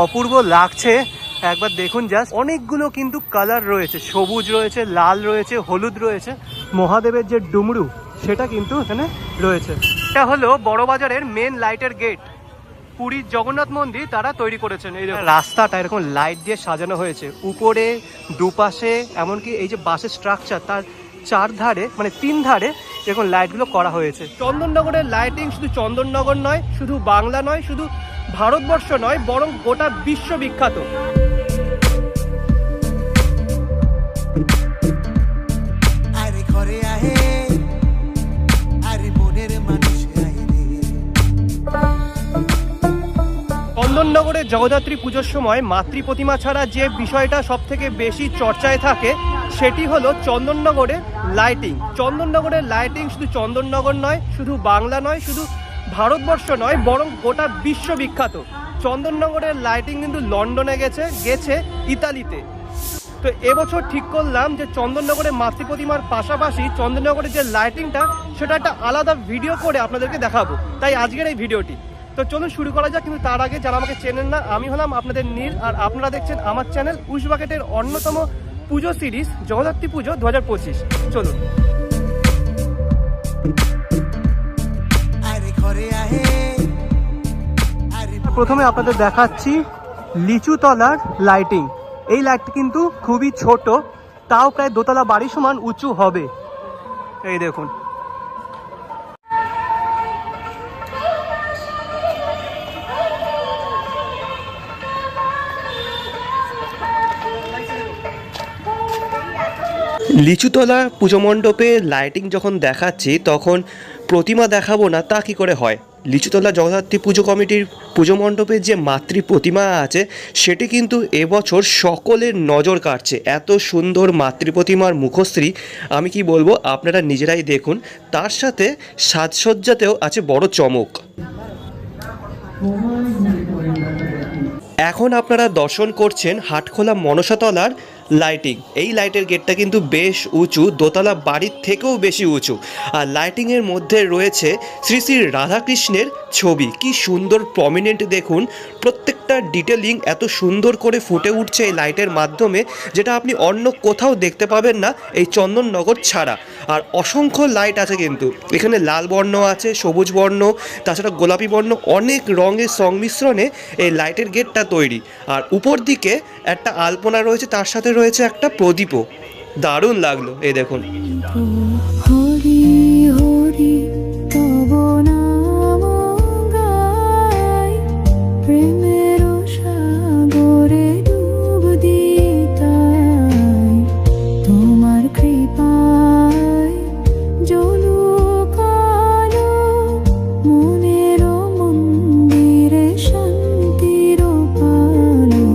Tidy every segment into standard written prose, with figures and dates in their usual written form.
অপূর্ব লাগছে একবার দেখুন জাস্ট। অনেকগুলো কিন্তু কালার রয়েছে, সবুজ রয়েছে, লাল রয়েছে, হলুদ রয়েছে। মহাদেবের যে ডুমরু সেটা কিন্তু এখানে রয়েছে। এটা হলো বড়বাজারের মেন লাইটের গেট। পুরীর জগন্নাথ মন্দির তারা তৈরি করেছেন। এই রাস্তাটা এরকম লাইট দিয়ে সাজানো হয়েছে, উপরে দুপাশে, এমনকি এই যে বাসের স্ট্রাকচার তার চারধারে মানে তিন ধারে এরকম লাইটগুলো করা হয়েছে। চন্দননগরের লাইটিং শুধু চন্দননগর নয়, শুধু বাংলা নয়, শুধু ভারতবর্ষ নয়, বরং গোটা বিশ্ববিখ্যাত। চন্দননগরে জগদ্ধাত্রী পুজোর সময় মাতৃ প্রতিমা ছাড়া যে বিষয়টা সব থেকে বেশি চর্চায় থাকে সেটি হলো চন্দননগরের লাইটিং। চন্দননগরের লাইটিং শুধু চন্দননগর নয়, শুধু বাংলা নয়, শুধু ভারতবর্ষ নয়, বরং গোটা বিশ্ববিখ্যাত। চন্দননগরের লাইটিং কিন্তু লন্ডনে গেছে ইতালিতে। তো এবছর ঠিক করলাম যে চন্দননগরের মাতৃ প্রতিমার পাশাপাশি চন্দননগরের যে লাইটিংটা সেটা একটা আলাদা ভিডিও করে আপনাদেরকে দেখাবো, তাই আজকের এই ভিডিওটি। তো চলুন শুরু করা যাক। কিন্তু তার আগে যারা আমাকে চেনেন না, আমি হলাম আপনাদের নীল, আর আপনারা দেখছেন আমার চ্যানেল উইশ বাকেটের অন্যতম পুজো সিরিজ জগদ্ধাত্রী পুজো 2025। চলুন। প্রথমে আপনাদের দেখাচ্ছি লিচুতলার লাইটিং। এই লাইটটি কিন্তু খুবই ছোট, তাও প্রায় দোতলা বাড়ি সমান উঁচু হবে। এই দেখুন, লিচুতলা পুজো মণ্ডপে লাইটিং যখন দেখাচ্ছি তখন প্রতিমা দেখাবো না তা কি করে হয়। লিচুতলা জগদ্ধাত্রী পুজো কমিটির পুজো মণ্ডপে যে মাতৃ প্রতিমা আছে সেটি কিন্তু এবছর সকলের নজর কাটছে। এত সুন্দর মাতৃ প্রতিমার মুখশ্রী আমি কি বলবো, আপনারা নিজেরাই দেখুন। তার সাথে সাজসজ্জাতেও আছে বড় চমক। এখন আপনারা দর্শন করছেন হাটখোলা মনসাতলার লাইটিং। এই লাইটের গেটটা কিন্তু বেশ উঁচু, দোতলা বাড়ির থেকেও বেশি উঁচু। আর লাইটিংয়ের মধ্যে রয়েছে শ্রী শ্রী রাধাকৃষ্ণের ছবি। কি সুন্দর প্রমিনেন্ট দেখুন, প্রত্যেকটা ডিটেলিং এত সুন্দর করে ফুটে উঠছে এই লাইটের মাধ্যমে, যেটা আপনি অন্য কোথাও দেখতে পাবেন না এই চন্দননগর ছাড়া। আর অসংখ্য লাইট আছে কিন্তু এখানে, লাল বর্ণ আছে, সবুজ বর্ণ, তাছাড়া গোলাপি বর্ণ, অনেক রঙের সংমিশ্রণে এই লাইটের গেটটা তৈরি। আর উপর দিকে একটা আলপনা রয়েছে, তার সাথে রয়েছে একটা প্রদীপও। দারুণ লাগলো। এই দেখুন, হরি হরি তব নাম গাই, প্রেমের সাগরে ডুব দিতাই, তোমার কৃপায় জলুক আলো, মনের মন্দিরে শান্তির পালো।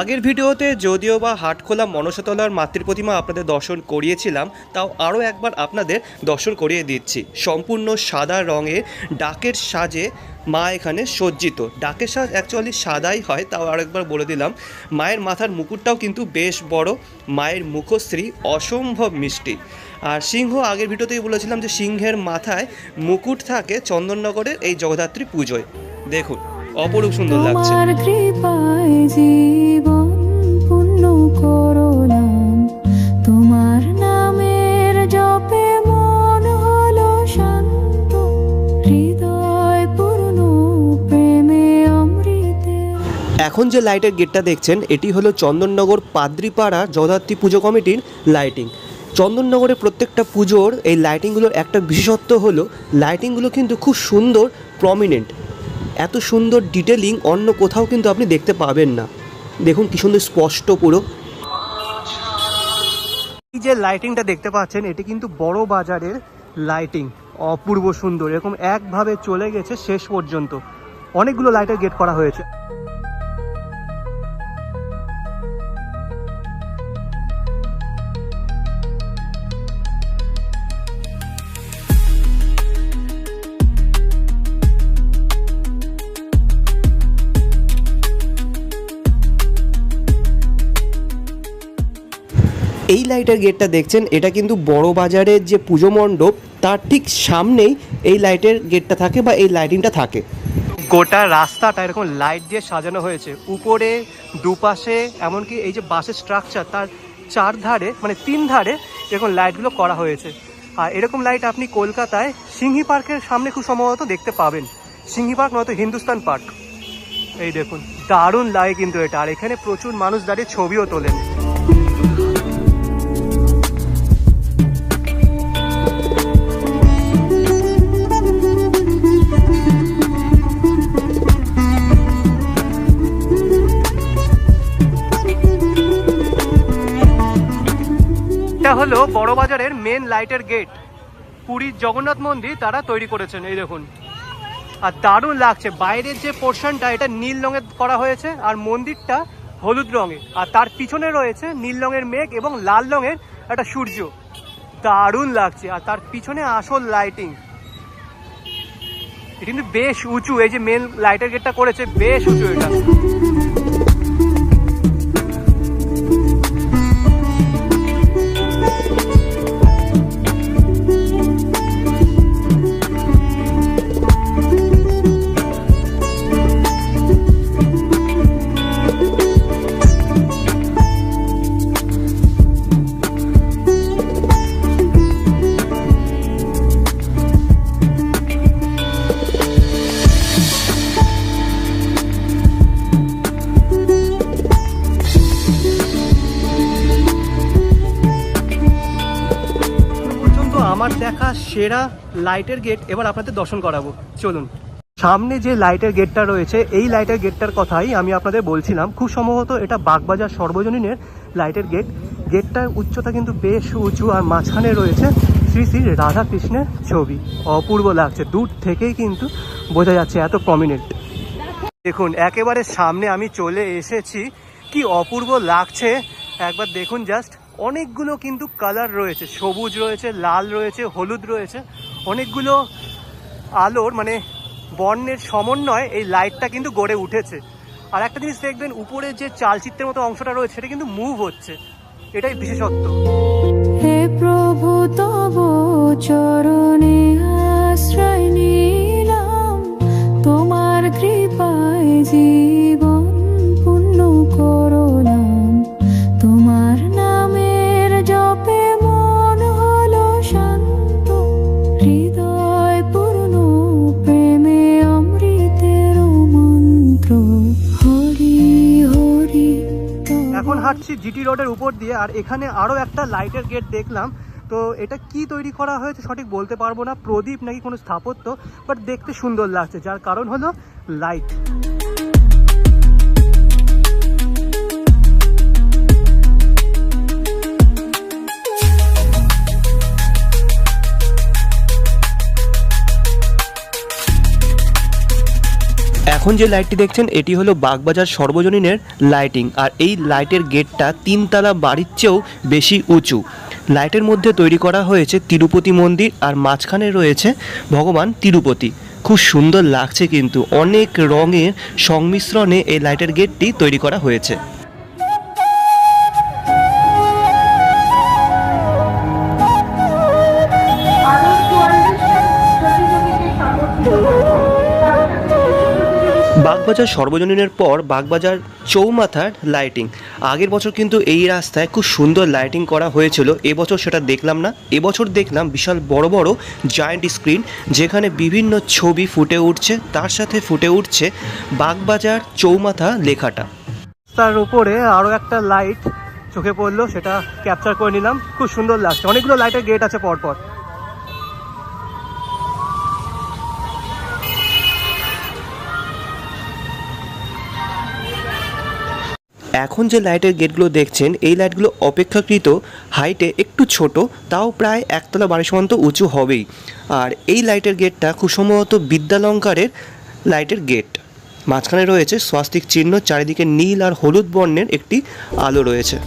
আগের ভিডিওতে যদিও বা হাটখোলা মনসাতলার মাতৃ প্রতিমা আপনাদের দর্শন করিয়েছিলাম, তাও আরও একবার আপনাদের দর্শন করিয়ে দিচ্ছি। সম্পূর্ণ সাদা রঙের ডাকের সাজে মা এখানে সজ্জিত। ডাকের সাজ অ্যাকচুয়ালি সাদাই হয়, তাও আরেকবার বলে দিলাম। মায়ের মাথার মুকুটটাও কিন্তু বেশ বড়, মায়ের মুখশ্রী অসম্ভব মিষ্টি। আর সিংহ, আগের ভিডিওতেই বলেছিলাম যে সিংহের মাথায় মুকুট থাকে চন্দননগরের এই জগদ্ধাত্রী পুজোয়। দেখুন, অপরূপ সুন্দর লাগছে। তোমার কৃপায় জীবন পূর্ণ করলাম, তোমার নামের জপে মন হলো শান্ত, হৃদয় পূর্ণ প্রেমে অমৃতে। এখন যে লাইটের গেটটা দেখছেন এটি হলো চন্দননগর পাদ্রিপাড়া জগদ্ধাত্রী পুজো কমিটির লাইটিং। চন্দননগরের প্রত্যেকটা পুজোর এই লাইটিংগুলোর একটা বিশেষত্ব হলো লাইটিংগুলো কিন্তু খুব সুন্দর প্রমিনেন্ট। এত সুন্দর ডিটেলিং অন্য কোথাও কিন্তু আপনি দেখতে পাবেন না। দেখুন কি সুন্দর স্পষ্ট পুরো। এই যে লাইটিংটা দেখতে পাচ্ছেন এটি কিন্তু বড় বাজারের লাইটিং, অপূর্ব সুন্দর। এরকম একভাবে চলে গেছে শেষ পর্যন্ত, অনেকগুলো লাইটের গেট করা হয়েছে। এই লাইটের গেটটা দেখছেন, এটা কিন্তু বড় বাজারের যে পুজো মণ্ডপ তার ঠিক সামনেই এই লাইটের গেটটা থাকে বা এই লাইটিংটা থাকে। গোটা রাস্তাটা এরকম লাইট দিয়ে সাজানো হয়েছে, উপরে দুপাশে, এমনকি এই যে বাসের স্ট্রাকচার তার চারধারে মানে 3 ধারে এরকম লাইটগুলো করা হয়েছে। আর এরকম লাইট আপনি কলকাতায় সিংহি পার্কের সামনে খুব সম্ভবত দেখতে পাবেন। সিংহি পার্ক নয়তো হিন্দুস্তান পার্ক। এই দেখুন, দারুণ লাগে কিন্তু এটা। আর এখানে প্রচুর মানুষ দাঁড়িয়ে ছবিও তোলেন। এটা হলো বড়বাজারের মেন লাইটের গেট। পুরীর জগন্নাথ মন্দির তারা তৈরি করেছেন, এই দেখুন। আর দারুণ লাগছে, বাইরের যে পোর্শনটা এটা নীল রঙের করা হয়েছে আর মন্দিরটা হলুদ রঙের, আর তার পিছনে রয়েছে নীল রঙের মেঘ এবং লাল রঙের একটা সূর্য। দারুণ লাগছে। আর তার পিছনে আসল লাইটিং, এটা কিন্তু বেশ উঁচু। এই যে মেন লাইটের গেটটা করেছে বেশ উঁচু এটা। আমার দেখা সেরা লাইটের গেট এবার আপনাদের দর্শন করাবো, চলুন। সামনে যে লাইটের গেটটা রয়েছে এই লাইটের গেটটার কথাই আমি আপনাদের বলছিলাম। খুব সম্ভবত এটা বাগবাজার সর্বজনীনের লাইটের গেট। গেটটার উচ্চতা কিন্তু বেশ উঁচু, আর মাঝখানে রয়েছে শ্রী শ্রী রাধাকৃষ্ণের ছবি। অপূর্ব লাগছে, দূর থেকেই কিন্তু বোঝা যাচ্ছে, এত প্রমিনেন্ট। দেখুন একেবারে সামনে আমি চলে এসেছি, কি অপূর্ব লাগছে একবার দেখুন জাস্ট। অনেকগুলো কিন্তু কালার রয়েছে, সবুজ রয়েছে, লাল রয়েছে, হলুদ রয়েছে, অনেকগুলো আলোর মানে বর্ণের সমন্বয়ে এই লাইটটা কিন্তু গড়ে উঠেছে। আর একটা জিনিস দেখবেন, উপরে যে চালচিত্রের মতো অংশটা রয়েছে সেটা কিন্তু মুভ হচ্ছে, এটাই বিশেষত্ব। হে প্রভু তব চরণে আশ্রয় নিলাম, তোমার কৃপায় জীবন পূর্ণ করলাম, তোমার নামের জপে মন হলো শান্ত, হৃদয় পূর্ণ প্রেমে অমৃতের মন্ত্র, হরি হরি। এখন হাঁটছি জিটি রোডের উপর দিয়ে, আর এখানে আরও একটা লাইটের গেট দেখলাম। তো এটা কি তৈরি করা হয়েছে সঠিক বলতে পারবো না, প্রদীপ নাকি কোনো স্থাপত্য, বাট দেখতে সুন্দর লাগছে, যার কারণ হলো লাইট। এখন যে লাইটটি দেখছেন এটি হলো বাগবাজার সর্বজনীনের লাইটিং, আর এই লাইটের গেটটা 3 তলা বাড়ির চেয়েও বেশি উঁচু। লাইটের মধ্যে তৈরি করা হয়েছে তিরুপতি মন্দির, আর মাঝখানে রয়েছে ভগবান তিরুপতি। খুব সুন্দর লাগছে কিন্তু, অনেক রঙের সংমিশ্রণে এই লাইটের গেটটি তৈরি করা হয়েছে। বাগবাজার সর্বজনীনের পর বাগবাজার চৌমাথার লাইটিং। আগের বছর কিন্তু এই রাস্তায় খুব সুন্দর লাইটিং করা হয়েছিল, এবছর সেটা দেখলাম না। এবছর দেখলাম বিশাল বড় বড় জায়ান্ট স্ক্রিন, যেখানে বিভিন্ন ছবি ফুটে উঠছে, তার সাথে ফুটে উঠছে বাগবাজার চৌমাথা লেখাটা। তার উপরে আরও একটা লাইট চোখে পড়লো, সেটা ক্যাপচার করে নিলাম। খুব সুন্দর লাগছে, অনেকগুলো লাইটের গেট আছে পরপর। এখন যে লাইটের গেটগুলো দেখছেন এই লাইটগুলো অপেক্ষাকৃত হাইটে একটু ছোট, তাও প্রায় 1 তলা বাড়ি সমান তো উঁচু হবেই। আর এই লাইটের গেটটা খুব সম্ভবত বিদ্যালঙ্কারের লাইটের গেট। মাঝখানে রয়েছে স্বাস্তিক চিহ্ন, চারিদিকে নীল আর হলুদ বর্ণের একটি আলো রয়েছে।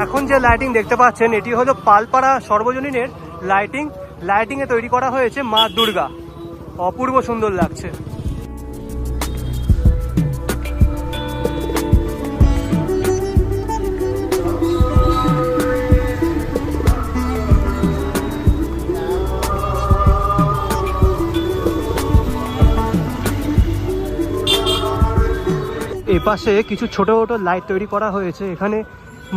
এখন যে লাইটিং দেখতে পাচ্ছেন এটি হলো পালপাড়া সর্বজনীনের লাইটিংয়ে তৈরি করা হয়েছে মা দুর্গা। অপূর্ব সুন্দর লাগছে। এপাশে কিছু ছোট ছোট লাইট তৈরি করা হয়েছে। এখানে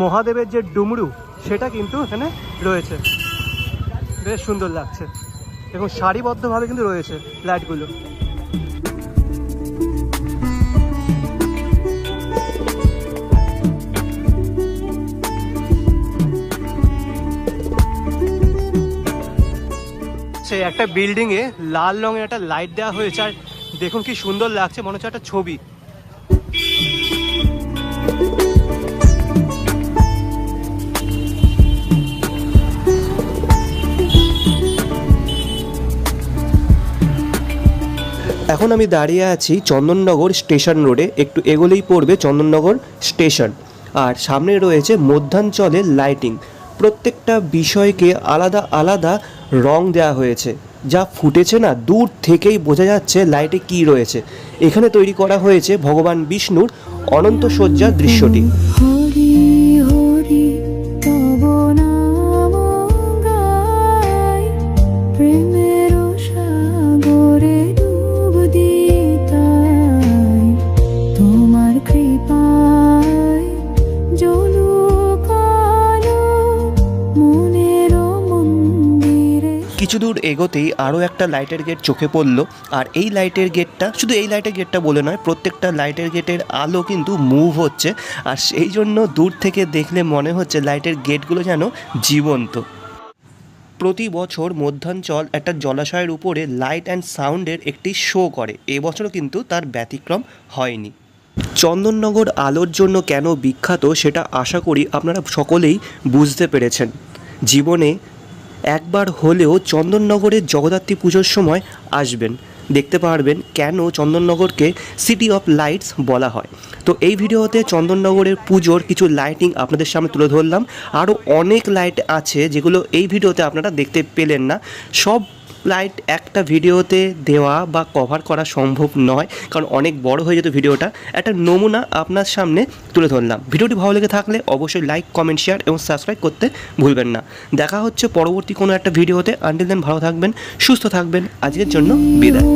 মহাদেবের যে ডুমরু সেটা কিন্তু এখানে রয়েছে, বেশ সুন্দর লাগছে এবং সারিবদ্ধভাবে কিন্তু রয়েছে লাইটগুলো। সে একটা বিল্ডিংয়ে লাল রঙের একটা লাইট দেওয়া হয়েছে, আর দেখুন কি সুন্দর লাগছে, মনে হচ্ছে একটা ছবি। এখন আমি দাঁড়িয়ে আছি চন্দননগর স্টেশন রোডে। একটু এগোলেই পড়বে চন্দননগর স্টেশন, আর সামনে রয়েছে মধ্যাঞ্চলের লাইটিং। প্রত্যেকটা বিষয়কে আলাদা আলাদা রং দেওয়া হয়েছে, যা ফুটেছে না দূর থেকেই বোঝা যাচ্ছে লাইটে কি রয়েছে। এখানে তৈরি করা হয়েছে ভগবান বিষ্ণুর অনন্ত সজ্জার দৃশ্যটি। হরি হরি তব নাম গাই, প্রেমের সাগরে ডুব দিতাই, তোমার কৃপায় জলুক আলো মনের মন্দিরে। কিছু দূর এগোতেই আরও একটা লাইটের গেট চোখে পড়লো, আর এই লাইটের গেটটা শুধু এই লাইটের গেটটা বলে নয়, প্রত্যেকটা লাইটের গেটের আলো কিন্তু মুভ হচ্ছে, আর সেই জন্য দূর থেকে দেখলে মনে হচ্ছে লাইটের গেটগুলো যেন জীবন্ত। প্রতি বছর মধ্যাঞ্চল একটা জলাশয়ের উপরে লাইট অ্যান্ড সাউন্ডের একটি শো করে, এবছরও কিন্তু তার ব্যতিক্রম হয়নি। চন্দননগর আলোর জন্য কেন বিখ্যাত সেটা আশা করি আপনারা সকলেই বুঝতে পেরেছেন। জীবনে একবার হলেও চন্দননগরের জগদ্ধাত্রী পুজোর সময় আসবেন, দেখতে পারবেন কেন চন্দননগরকে সিটি অফ লাইটস বলা হয়। তো এই ভিডিওতে চন্দননগরের পুজোর কিছু লাইটিং আপনাদের সামনে তুলে ধরলাম। আরও অনেক লাইট আছে যেগুলো এই ভিডিওতে আপনারা দেখতে পেলেন না। সব লাইট একটা ভিডিওতে দেওয়া বা কভার করা সম্ভব নয়, কারণ অনেক বড় হয়ে যেত ভিডিওটা। একটা নমুনা আপনার সামনে তুলে ধরলাম। ভিডিওটি ভালো লেগে থাকলে অবশ্যই লাইক, কমেন্ট, শেয়ার এবং সাবস্ক্রাইব করতে ভুলবেন না। দেখা হচ্ছে পরবর্তী কোনো একটা ভিডিওতে। আনটিল দেন ভালো থাকবেন, সুস্থ থাকবেন। আজকের জন্য বিদায়।